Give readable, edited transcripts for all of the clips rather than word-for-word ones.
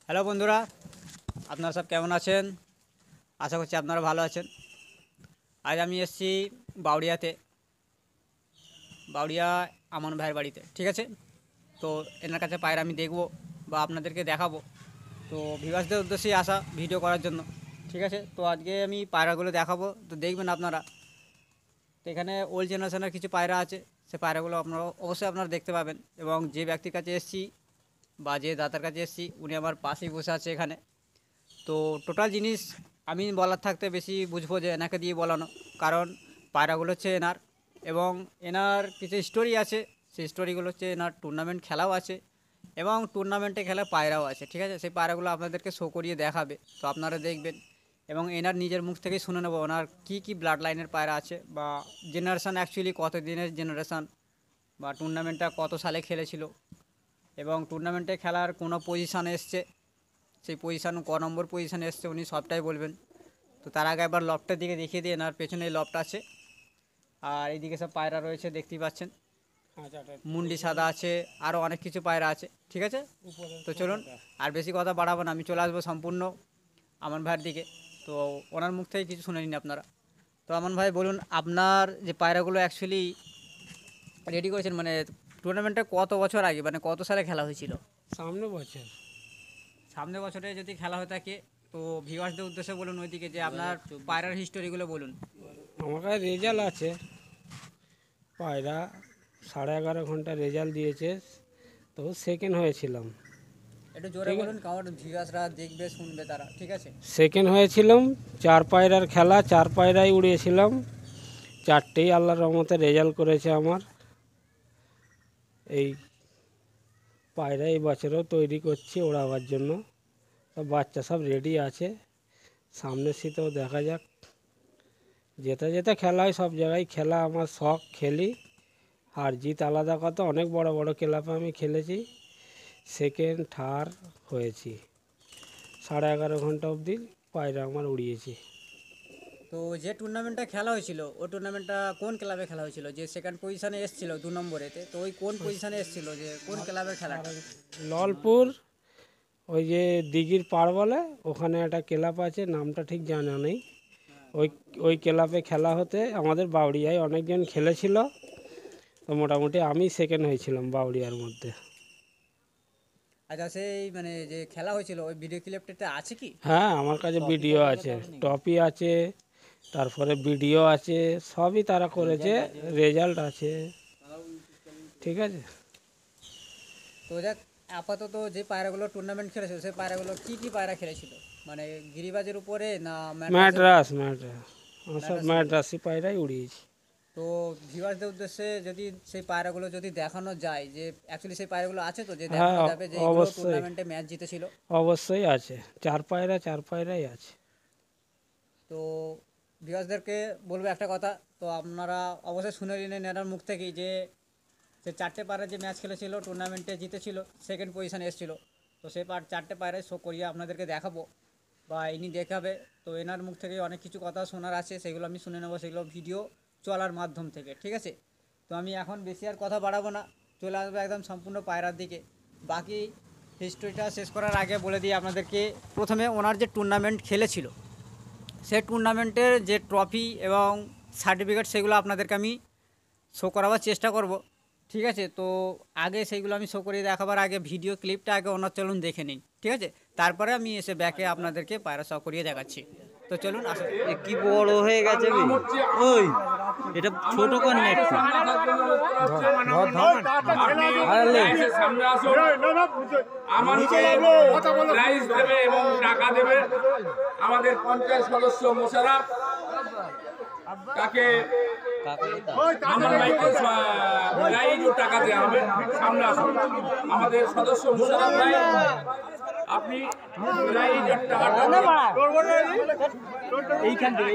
Hello বন্ধুরা, আপনারা সব কেমন আছেন? আশা করছি আপনারা ভালো আছেন। আজ আমি এসেছি বাউড়িয়া আমন ভাইয়ের বাড়িতে, ঠিক আছে। তো এনার কাছে পায়রা আমি দেখব বা আপনাদেরকে দেখাবো। তো ভিউয়ার্সদের উদ্দেশ্যেই আসা ভিডিও করার জন্য, ঠিক আছে। তো আজকে আমি পায়রাগুলো দেখাবো, তো দেখবেন আপনারা। তো এখানে ওল্ড জেনারেশনের কিছু পায়রা আছে, সে পায়রাগুলো আপনারা দেখতে পাবেন। এবং যে ব্যক্তির কাছে এসেছি বা যে দাতার কাছে এসেছি, উনি আমার পাশেই বসে আছে এখানে। তো টোটাল জিনিস আমি বলার থাকতে বেশি বুঝবো যে এনাকে দিয়ে বলানো, কারণ পায়রাগুলো হচ্ছে এনার। এবং এনার কিছু স্টোরি আছে, সেই স্টোরিগুলো হচ্ছে এনার টুর্নামেন্ট খেলাও আছে এবং টুর্নামেন্টে খেলা পায়রাও আছে, ঠিক আছে। সেই পায়রাগুলো আপনাদেরকে শো করিয়ে দেখাবে, তো আপনারা দেখবেন। এবং এনার নিজের মুখ থেকেই শুনে নেবো ওনার কী ব্লাড লাইনের পায়রা আছে, বা জেনারেশান অ্যাকচুয়ালি কত দিনের জেনারেশান, বা টুর্নামেন্টটা কত সালে খেলেছিল, এবং টুর্নামেন্টে খেলার কোনো পজিশানে এসছে, সেই পজিশান নম্বর পজিশানে এসছে উনি সবটাই বলবেন। তো তার আগে একবার লফটের দিকে দেখিয়ে দিয়ে, এনার পেছনে লফট আছে। আর এইদিকে সব পায়রা রয়েছে, দেখতেই পাচ্ছেন। মুন্ডি সাদা আছে, আরও অনেক কিছু পায়রা আছে, ঠিক আছে। তো চলুন আর বেশি কথা বাড়াবো না, আমি চলে আসবো সম্পূর্ণ আমান ভাইয়ের দিকে। তো ওনার মুখ থেকে কিছু শুনে নিন আপনারা। তো আমান ভাই বলুন, আপনার যে পায়রাগুলো অ্যাকচুয়ালি রেডি করেছেন, মানে টুর্নামেন্টটা কত বছর আগে, মানে কত সালে খেলা হয়েছিল? সামনে বছরে যদি খেলা হয়ে থাকে, তো ভিউয়ার্সদের উদ্দেশ্যে বলুন ওইদিকে যে আপনার পায়রার হিস্টোরিগুলো বলুন। আমার কাছে রেজাল্ট আছে, পায়রা 11.5 ঘন্টা রেজাল্ট দিয়েছে, তো সেকেন্ড হয়েছিলাম। একটু জোরে বলুন, কারণ ভিউয়ার্সরা দেখবে শুনবে তারা, ঠিক আছে। সেকেন্ড হয়েছিলাম, 4 পায়রার খেলা, 4 পায়রাই উড়িয়েছিলাম, 4টেই আল্লাহর রহমতে রেজাল্ট করেছে আমার। এই পায়রা এই বছরও তৈরি করছি ওড়াবার জন্য, তো বাচ্চা সব রেডি আছে, সামনের শীতেও দেখা যাক। যেতে যেতে খেলা হয়, সব জায়গায় খেলা আমার শখ, খেলি। আর জিত আলাদা কথা, অনেক বড় বড় ক্লাবে আমি খেলেছি, সেকেন্ড থার্ড হয়েছি। 11.5 ঘন্টা অবধি পায়রা আমার উড়িয়েছি। তো যে টুর্নামেন্টটা খেলা হয়েছিল, ওই টুর্নামেন্টটা কোন ক্লাবে খেলা হয়েছিল? যে সেকেন্ড পজিশনে এসেছিল 2 নম্বরেতে, তো ওই কোন পজিশনে এসেছিল, যে কোন ক্লাবের খেলাটা? ললপুর, ওই যে দিঘির পাড় বলে, ওখানে একটা ক্লাব আছে, নামটা ঠিক জানা নেই। ওই ওই ক্লাবে খেলা হতে আমাদের বাউড়িয়ায় অনেকজন খেলেছিল, তো মোটামুটি আমি সেকেন্ড হয়েছিলাম বাউড়িয়ার মধ্যে। আচ্ছা, সেই মানে যে খেলা হয়েছিল ওই ভিডিও ক্লিপটা আছে কি? হ্যাঁ, আমার কাছে ভিডিও আছে, টপি আছে, তারপরে ভিডিও আছে, সবই তারা করেছে, রেজাল্ট আছে, ঠিক আছে। তো যাক, আপাতত যে পায়রাগুলো টুর্নামেন্ট খেলেছিল, সেই পায়রাগুলো কী পায়রা খেলেছিল, মানে গিরিবাজের উপরে না ম্যাড্রাস আমার সব ম্যাড্রাসি পায়রাই উড়িয়েছি। তো ভিউয়ার্সদের উদ্দেশ্যে যদি সেই পায়রাগুলো যদি দেখানো যায়, যে অ্যাকচুয়ালি সেই পায়রাগুলো আছে, তো যে দেখানো হ্যাঁ, যাবে যে এগুলো অবশ্যই টুর্নামেন্টে ম্যাচ জিতেছিল। অবশ্যই আছে, 4 পায়রাই আছে। তো ভিউয়ার্সদেরকে বলবো একটা কথা, তো আপনারা অবশ্যই শুনে নিলেন এনার মুখ থেকেই যে সে 4টে পায়রা যে ম্যাচ খেলেছিল, টুর্নামেন্টে জিতেছিল, সেকেন্ড পজিশনে এসেছিলো। তো সেই 4টে পায়রায় শো করিয়ে আপনাদেরকে দেখাবো বা ইনি দেখাবে। তো এনার মুখ থেকে অনেক কিছু কথা শোনার আছে, সেগুলো আমি শুনে নেবো, সেগুলো ভিডিও চলার মাধ্যম থেকে, ঠিক আছে। তো আমি এখন বেশি আর কথা বাড়াবো না, চলে আসবো একদম সম্পূর্ণ পায়রার দিকে। বাকি হিস্ট্রিটা শেষ করার আগে বলে দিই আপনাদেরকে, প্রথমে ওনার যে টুর্নামেন্ট খেলেছিল, সেই টুর্নামেন্টের যে ট্রফি এবং সার্টিফিকেট, সেগুলো আপনাদেরকে আমি শো করাবার চেষ্টা করব, ঠিক আছে। তো আগে সেইগুলো আমি শো করিয়ে দেখাবার আগে ভিডিও ক্লিপটা আগে ওনার চলুন দেখে নিন, ঠিক আছে। তারপরে আমি এসে ব্যাকে আপনাদেরকে পায়রা শো করিয়ে দেখাচ্ছি। তো চলুন আসুন। কি বড় হয়ে গেছে বে? ওই এটা ছোট কর না একটু। প্রাইজ দেবে এবং টাকা দেবে আমাদের পঞ্চায়েত সদস্য মোশাররফ, তাকে আমার ভাইকে প্রাইজ ও টাকা দেওয়া হবে। সামনে আসুন আমাদের সদস্য মোশাররফ ভাই, আপনি প্রাইজ আর টাকাটা এইখান থেকে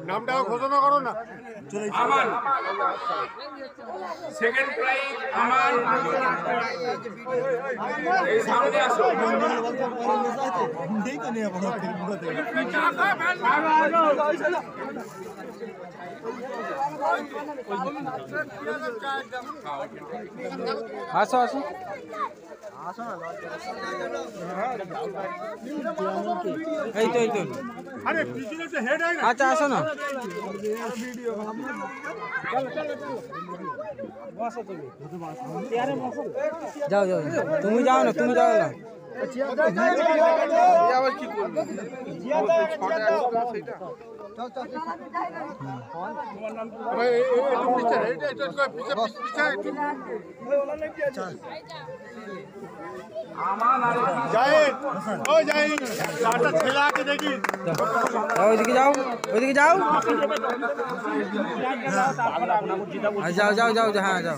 নামটা ঘোষণা করো না। আমান সেকেন্ড প্রাইজ, আমান এই সামনে আসো। আসো আসো এই তো আচ্ছা আসো না যাও যাও তুমি যাও না ওইদিকে যাও যাও হ্যাঁ যাও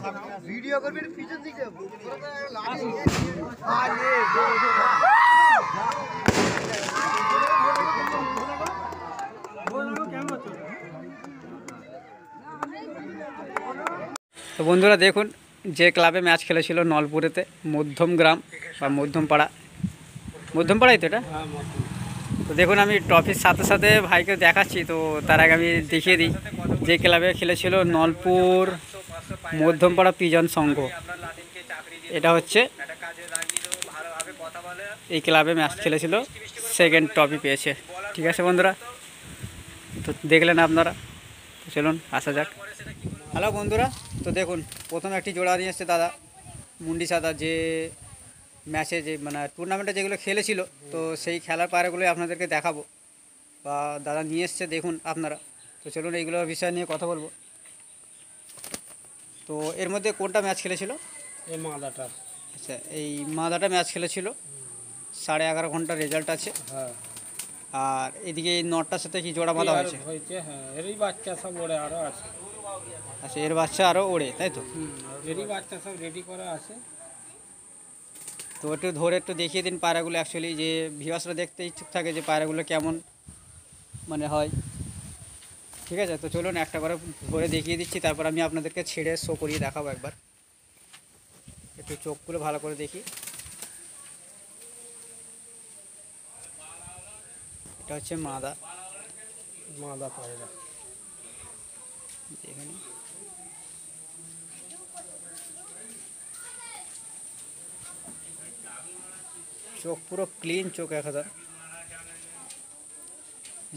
তো বন্ধুরা দেখুন, যে ক্লাবে ম্যাচ খেলেছিল নলপুরেতে, মধ্যমগ্রাম বা মধ্যমপাড়াই তো এটা। তো দেখুন, আমি ট্রফির সাথে সাথে ভাইকে দেখাচ্ছি। তো তার আগে আমি দেখিয়ে দিই, যে ক্লাবে খেলেছিল নলপুর মধ্যমপাড়া পিজন সংঘ, এটা হচ্ছে এই ক্লাবে ম্যাচ খেলেছিল, সেকেন্ড ট্রফি পেয়েছে। ঠিক আছে বন্ধুরা, তো দেখলেন আপনারা। তো চলুন আসা যাক। হ্যালো বন্ধুরা, তো দেখুন প্রথম একটি জোড়া নিয়ে এসছে দাদা, মুন্ডি সাদা, যে ম্যাচে যে মানে টুর্নামেন্টে যেগুলো খেলেছিল, তো সেই খেলার পায়রাগুলোই আপনাদেরকে দেখাবো, বা দাদা নিয়ে এসছে, দেখুন আপনারা। তো চলুন এইগুলোর বিষয় নিয়ে কথা বলবো। তো এর মধ্যে কোনটা ম্যাচ খেলেছিল? এই মাদাটা। আচ্ছা, এই মাদাটা ম্যাচ খেলেছিল, 11.5 ঘন্টার রেজাল্ট আছে। হ্যাঁ, আর এদিকে এই নটটার সাথে কি জোড়া বাঁধা হয়েছে? হ্যাঁ, এরই বাচ্চা সব ওড়ে আরও আছে। আচ্ছা, এর বাচ্চা আরও ওড়ে, তাই তো? এরই বাচ্চা সব রেডি করা আছে। তো একটু ধরে একটু দেখিয়ে দিন পায়রাগুলো, অ্যাকচুয়ালি যে ভিউয়ার্সরা দেখতে ইচ্ছুক থাকে যে পায়রাগুলো কেমন মানে হয়। ঠিক আছে, তো চলুন একটা করে ধরে দেখিয়ে দিচ্ছি, তারপর আমি আপনাদেরকে ছেড়ে শো করিয়ে দেখাবো একবার। একটু চোখগুলো ভালো করে দেখি। এটা হচ্ছে মাদা পায়রা। দেখে নিন। চোখ পুরো ক্লিন চোখ, 1000।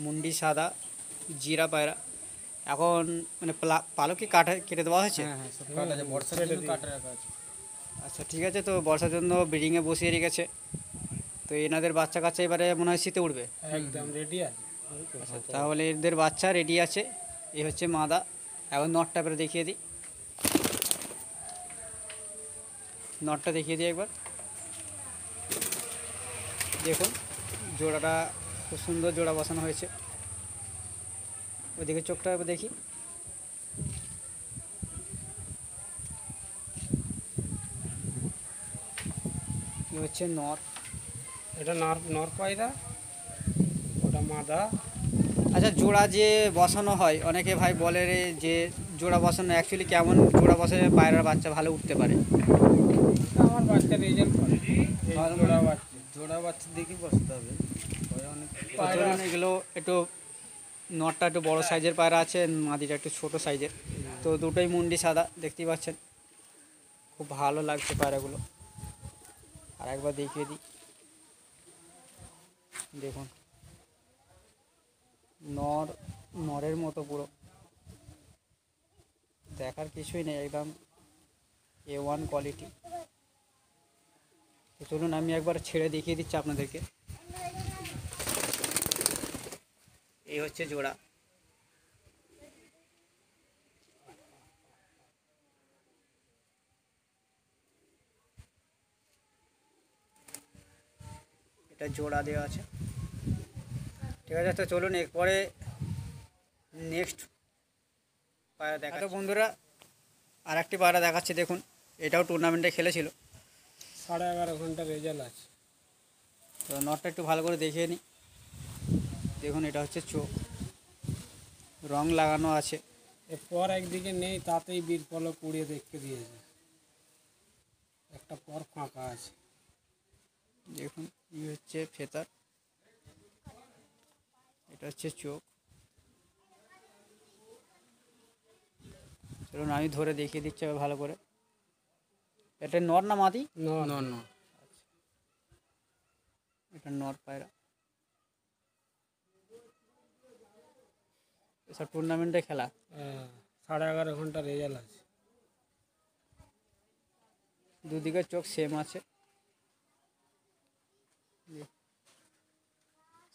মুন্ডি সাদা, জিরা পায়রা। এখন মানে পালকি কেটে দেওয়া হয়েছে? হ্যাঁ, সব কাটা আছে, বর্ষার জন্য কাটা রাখা আছে। আচ্ছা ঠিক আছে, তো বর্ষার জন্য ব্রিডিংয়ে বসিয়ে রেখেছে। তো এনাদের বাচ্চা কাচ্চা এবারে মনে হয় শীতে উঠবে। একদম রেডি আছে। আচ্ছা, তাহলে এদের বাচ্চা রেডি আছে। এই হচ্ছে মাদা। এখন নটটা এবারে দেখিয়ে দিই, নটটা দেখিয়ে দিই একবার। দেখুন জোড়াটা খুব সুন্দর জোড়া বসানো হয়েছে। ওইদিকে চোখটা এবার দেখি। কি হচ্ছে নর, এটা নর পায়রা, ওটা মাদা। আচ্ছা জোড়া যে বসানো হয়, অনেকে ভাই বলে রে যে জোড়া বসানো অ্যাকচুয়ালি কেমন জোড়া বসালে পায়রার বাচ্চা ভালো উঠতে পারে? আমার বাচ্চা রেজাল্ট করে জোড়া বাচ্চা দেখি বসতে হবে। এগুলো একটু নটটা একটু বড় সাইজের পায়রা আছে, মাদিটা একটু ছোট সাইজের। তো দুটোই মুন্ডি সাদা, দেখতেই পাচ্ছেন, খুব ভালো লাগছে পায়রাগুলো। আর একবার দেখিয়ে দিই, দেখুন নরের মতো পুরো, দেখার কিছুই নেই, একদম A1 কোয়ালিটি। তো চলুন আমি একবার ছেড়ে দেখিয়ে দিচ্ছি আপনাদেরকে। এই হচ্ছে জোড়া। এটা জোড়া দেওয়া আছে। ঠিক আছে, তো চলুন এরপরে নেক্সট পায়রা দেখা। তো বন্ধুরা আর একটি পায়রা দেখাচ্ছি, দেখুন এটাও টুর্নামেন্টে খেলেছিল। 11.5 ঘন্টা রেজাল্ট আছে। তো নটটা একটু ভালো করে দেখিয়ে নিই। দেখুন এটা হচ্ছে চোখ, রং লাগানো আছে। এরপর একদিকে নেই, তাতেই বীর পলক উড়িয়ে দেখতে দিয়েছে। একটা পর ফাঁকা আছে। দেখুন এই হচ্ছে ফেতার, এটা হচ্ছে চোখ। চলুন আমি ধরে দেখিয়ে দিচ্ছি এবার ভালো করে। এটা নর না মাদি? নর। এটা নর পায়রা। এসব টুর্নামেন্টে খেলা। 11.5 ঘন্টা রেজাল্ট আছে। দুদিকের চোখ সেম আছে।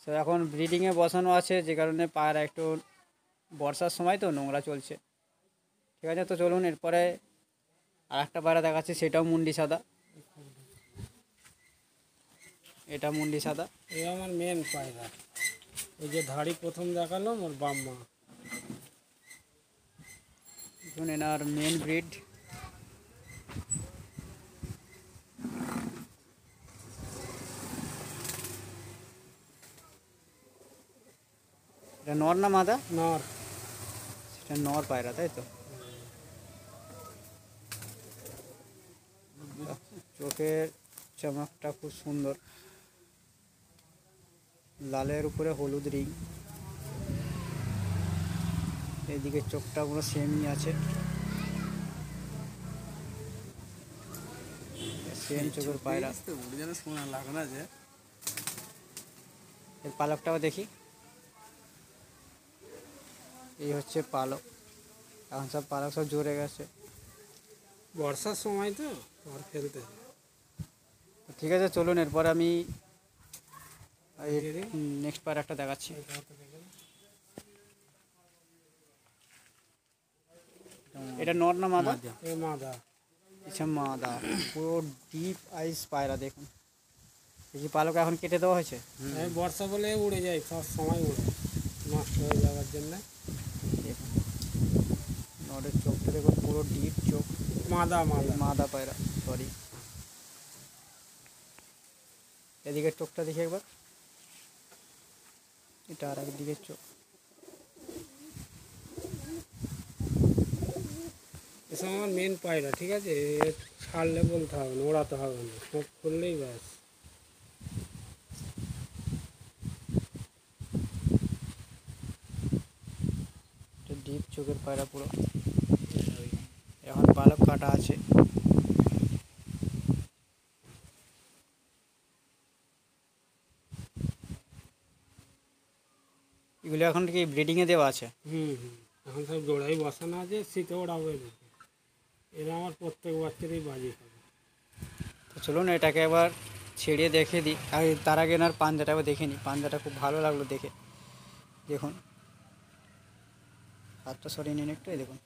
তো এখন ব্রিডিংয়ে বসানো আছে, যে কারণে পায়রা একটু বর্ষার সময় তো নোংরা চলছে। ঠিক আছে, তো চলুন এরপরে আর একটা পায়রা দেখাচ্ছি, সেটাও মুন্ডি সাদা। এটা মুন্ডি সাদা। এই আমার মেন পায়রা। ওই যে ধাড়ি প্রথম দেখালাম ওর বাম্মা। দেখুন এনার মেন ব্রিড। এটা নর না মাদা? নর। সেটা নর পায়রা, তাই তো? চোখের চমকটা খুব সুন্দর, লালের উপরে হলুদ রিং। এইদিকে চোখটা পুরো সেমই আছে, সেম চোখের পায়রা। এর পালকটাও দেখি। এই হচ্ছে পালক। এখন সব পালক সব জোরে গেছে। বর্ষার সময় তো আর ফেলতে হয়। ঠিক আছে, চলুন এরপর আমি নেক্সট পায়রা একটা দেখাচ্ছি। এটা নর না মাদা? এ মাদা। আচ্ছা মাদা, পুরো ডিপ আইস পায়রা। দেখুন এই যে পালক এখন কেটে দেওয়া হয়েছে। এই বর্ষা বলে উড়ে যায়, সব সময় উড়ে নষ্ট হয়ে যাওয়ার জন্য। দেখুন নরের চোখটা দেখুন, পুরো ডিপ চোখ। মাদা মাদা পায়রা, সরি। এদিকের চোখটা দেখি একবার। এটা আর একদিকের চোখ। এসব আমার মেন পায়রা। ঠিক আছে, ছাড়লে বলতে হবে না, ওড়াতে হবে না, চোখ খুললেই ব্যাস। ডিপ চোখের পায়রা পুরো। এখন পালক কাটা আছে। এগুলো এখন কি ব্রিডিংয়ে দেওয়া আছে? এখন সব জোড়াই বসানো আছে, শীতে ওড়াবো এদেরকে। এরা আমার প্রত্যেক বাচ্চারই বাজি খাবে। তো চলুন এটাকে একবার ছেড়ে দেখে দিই। আর তার আগে এনার পাঞ্জাটাও দেখে নিই। পাঞ্জাটা খুব ভালো লাগলো দেখে। দেখুন হাতটা সরিয়ে নিন একটু। এই দেখুন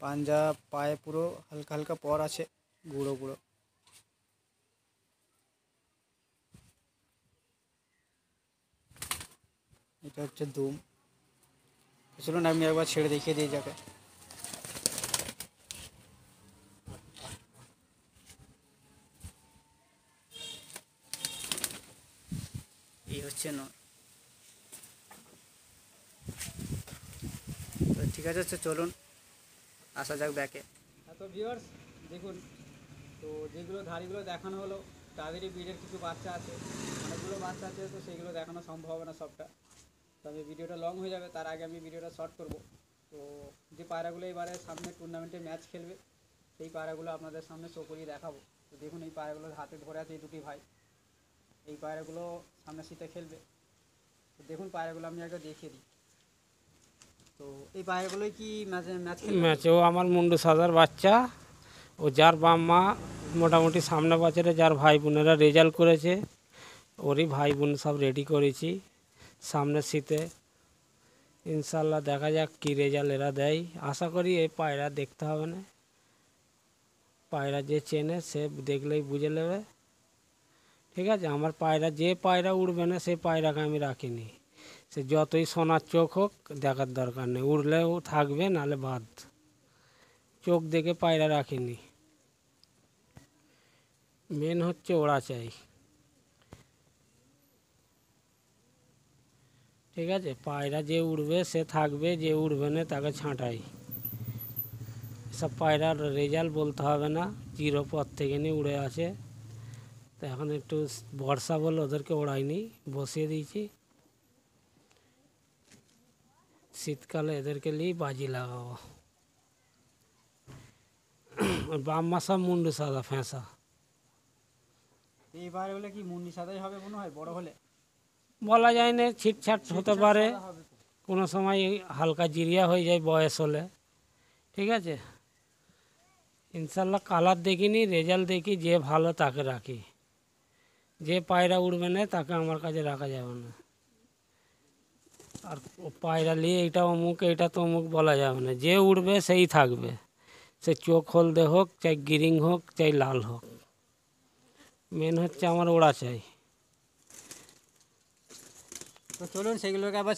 পাঞ্জা, পায়ে পুরো হালকা হালকা পর আছে, গুঁড়ো গুঁড়ো। এটা হচ্ছে দুম। চলুন আমি একবার ছেড়ে দেখিয়ে দিই যাকে। এই হচ্ছে নয়। তো ঠিক আছে, চলুন আসা যাক ব্যাকে। তো ভিউয়ার্স দেখুন, তো যেগুলো ধাড়িগুলো দেখানো হলো তাদেরই ব্রিডের কিছু বাচ্চা আছে, অনেকগুলো বাচ্চা আছে। তো সেগুলো দেখানো সম্ভব হবে না সবটা, তবে ভিডিওটা লং হয়ে যাবে। তার আগে আমি ভিডিওটা শর্ট করব। তো যে পায়রাগুলো এবারে সামনে টুর্নামেন্টে ম্যাচ খেলবে, সেই পায়রাগুলো আপনাদের সামনে শো করিয়ে দেখাবো। তো দেখুন এই পায়রাগুলোর হাতে ধরে আছে এই দুটি ভাই। এই পায়রাগুলো সামনে শীতে খেলবে। তো দেখুন পায়রাগুলো আমি আগে দেখিয়ে দিই। তো এই পায়রাগুলোই কি ম্যাচ খেলবে? ম্যাচেও আমার মুন্ডু সাদার বাচ্চা। ও যার বাম্মা মোটামুটি সামনে বছরে যার ভাই বোনেরা রেজাল্ট করেছে, ওরই ভাই বোন সব রেডি করেছি। সামনে শীতে ইনশাল্লাহ দেখা যাক কী রেজাল্ট এরা দেয়। আশা করি এই পায়রা দেখতে হবে না, পায়রা যে চেনে সে দেখলেই বুঝে নেবে। ঠিক আছে, আমার পায়রা যে পায়রা উড়বে না সেই পায়রাকে আমি রাখিনি। সে যতই সোনার চোখ হোক দেখার দরকার নেই, উড়লেও থাকবে নাহলে বাদ। চোখ দেখে পায়রা রাখিনি, মেন হচ্ছে ওড়া চাই। ঠিক আছে, পায়রা যে উড়বে সে থাকবে, যে উড়বে না তাকে ছাঁটাই। সব পায়রার রেজাল্ট বলতে হবে না, জিরো পর থেকে নিয়ে উড়ে আছে। তো এখন একটু বর্ষা বলে ওদেরকে ওড়াইনি, বসিয়ে দিয়েছি। শীতকালে এদেরকে নিয়ে বাজি লাগাবো। আর বাম্মা সব মুন্ডু সাদা ফেঁসা। এই পায়রাগুলো কি মুন্ডি সাদাই হবে মনে হয় বড় হলে? বলা যায় না, ছিটছাট হতে পারে, কোনো সময় হালকা জিরিয়া হয়ে যায় বয়স হলে। ঠিক আছে, ইনশাল্লাহ কালার দেখিনি, রেজাল্ট দেখি, যে ভালো তাকে রাখি। যে পায়রা উড়বে না তাকে আমার কাছে রাখা যাবে না। আর পায়রা নিয়ে এটা অমুক এটা তমুক বলা যাবে না, যে উড়বে সেই থাকবে, সে চোখ হলদে হোক, চাই গ্রিন হোক, চাই লাল হোক, মেন হচ্ছে আমার ওড়া চাই। তো চলুন সেগুলোকে আবার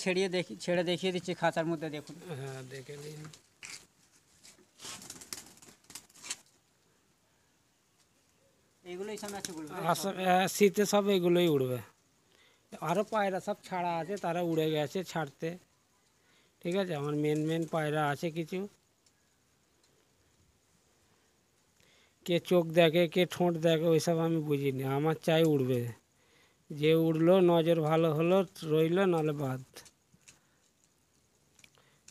ছেড়ে দেখিয়ে দিচ্ছি খাঁচার মধ্যে, দেখুন। হ্যাঁ, দেখে নিন। এইগুলোই সামনে আছে বলবো। শীতে সব এগুলোই উড়বে। আরও পায়রা সব ছাড়া আছে, তারা উড়ে গেছে ছাড়তে। ঠিক আছে, আমার মেন পায়রা আছে কিছু। কে চোখ দেখে, কে ঠোঁট দেখে, ওইসব আমি বুঝিনি। আমার চাই উড়বে, যে উড়লো নজর ভালো হলো রইলো, নাহলে বাদ।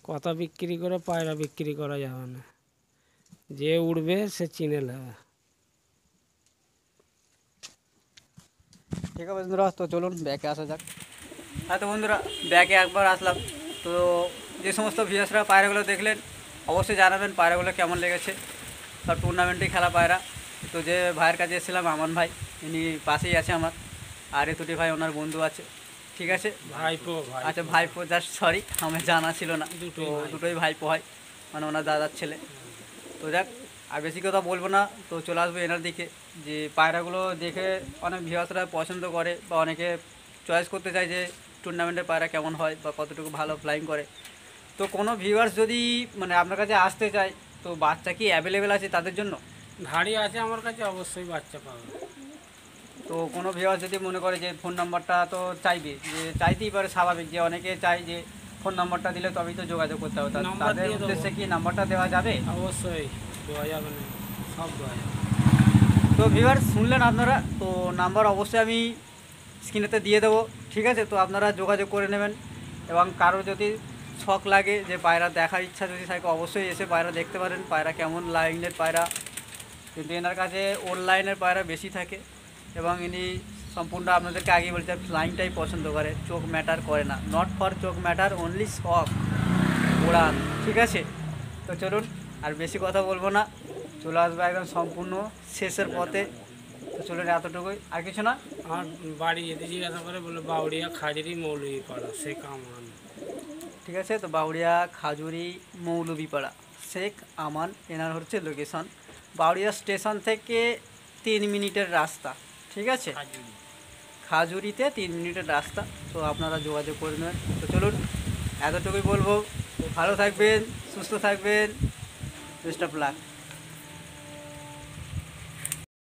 কথা বিক্রি করে পায়রা বিক্রি করা যাবে না, যে উড়বে সে চিনে নেবে। ঠিক আছে বন্ধুরা, তো চলুন ব্যাকে আসা যাক। হ্যাঁ তো বন্ধুরা, ব্যাকে একবার আসলাম। তো যে সমস্ত ভিউয়ার্সরা পায়রাগুলো দেখলেন অবশ্যই জানাবেন পায়রাগুলো কেমন লেগেছে। সব টুর্নামেন্টে খেলা পায়রা। তো যে ভাইয়ের কাছে এসেছিলাম, আমান ভাই, ইনি পাশেই আছে আমার। আর এ তুটি ভাই ওনার বন্ধু আছে। ঠিক আছে, ভাইপো আচ্ছা ভাইপো, জাস্ট সরি, আমার জানা ছিল না। তো দুটোই ভাইপো হয়, মানে ওনার দাদার ছেলে। তো যাক, আর বেশি কথা বলবো না, তো চলে আসবো এনার দিকে। যে পায়রাগুলো দেখে অনেক ভিউয়ার্সরা পছন্দ করে বা অনেকে চয়েস করতে চায় যে টুর্নামেন্টের পায়রা কেমন হয় বা কতটুকু ভালো ফ্লাইং করে। তো কোনো ভিউয়ার্স যদি মানে আপনার কাছে আসতে চায়, তো বাচ্চা কি অ্যাভেলেবেল আছে তাদের জন্য? ধাড়ি আছে আমার কাছে, অবশ্যই বাচ্চা পাবে। তো কোনো ভিউয়ার্স যদি মনে করে যে ফোন নাম্বারটা তো চাইবে, যে চাইতেই পারে, স্বাভাবিক, যে অনেকে চাই যে ফোন নাম্বারটা দিলে তবেই তো যোগাযোগ করতে হবে। নাম্বার তাদের দিয়ে দেবো। উদ্দেশ্যে কি নাম্বারটা দেওয়া যাবে? অবশ্যই দেওয়া যাবে না, সব দেওয়া যাবে। তো ভিউয়ার্স শুনলেন আপনারা, তো নাম্বার অবশ্যই আমি স্ক্রিনেতে দিয়ে দেবো। ঠিক আছে, তো আপনারা যোগাযোগ করে নেবেন। এবং কারো যদি শখ লাগে যে পায়রা দেখার ইচ্ছা যদি থাকে, অবশ্যই এসে পায়রা দেখতে পারেন, পায়রা কেমন লাইনের পায়রা। কিন্তু এনার কাছে অনলাইনের পায়রা বেশি থাকে, এবং ইনি সম্পূর্ণ আপনাদেরকে আগেই বলছে ফ্লাইংটাই পছন্দ করে, চোখ ম্যাটার করে না। নট ফর চোখ ম্যাটার, অনলি শখ, উড়ান। ঠিক আছে, তো চলুন আর বেশি কথা বলবো না, চলে আসবো একদম সম্পূর্ণ শেষের পথে। তো চলুন এতটুকুই, আর কিছু না। আমার বাড়ি যদি জিজ্ঞাসা করে বলে বাউড়িয়া খাজুরি মৌলভীপাড়া, সে কামান। ঠিক আছে, তো বাউড়িয়া খাজুরি মৌলভীপাড়া, শেখ আমান এনার হচ্ছে লোকেশন। বাউড়িয়া স্টেশন থেকে 3 মিনিটের রাস্তা। ঠিক আছে, খাজুরিতে 3 মিনিটের রাস্তা। তো আপনারা যোগাযোগ করে নেবেন। তো চলুন এতটুকুই বলবো, ভালো থাকবেন, সুস্থ থাকবেন, বেস্ট অফ লাক।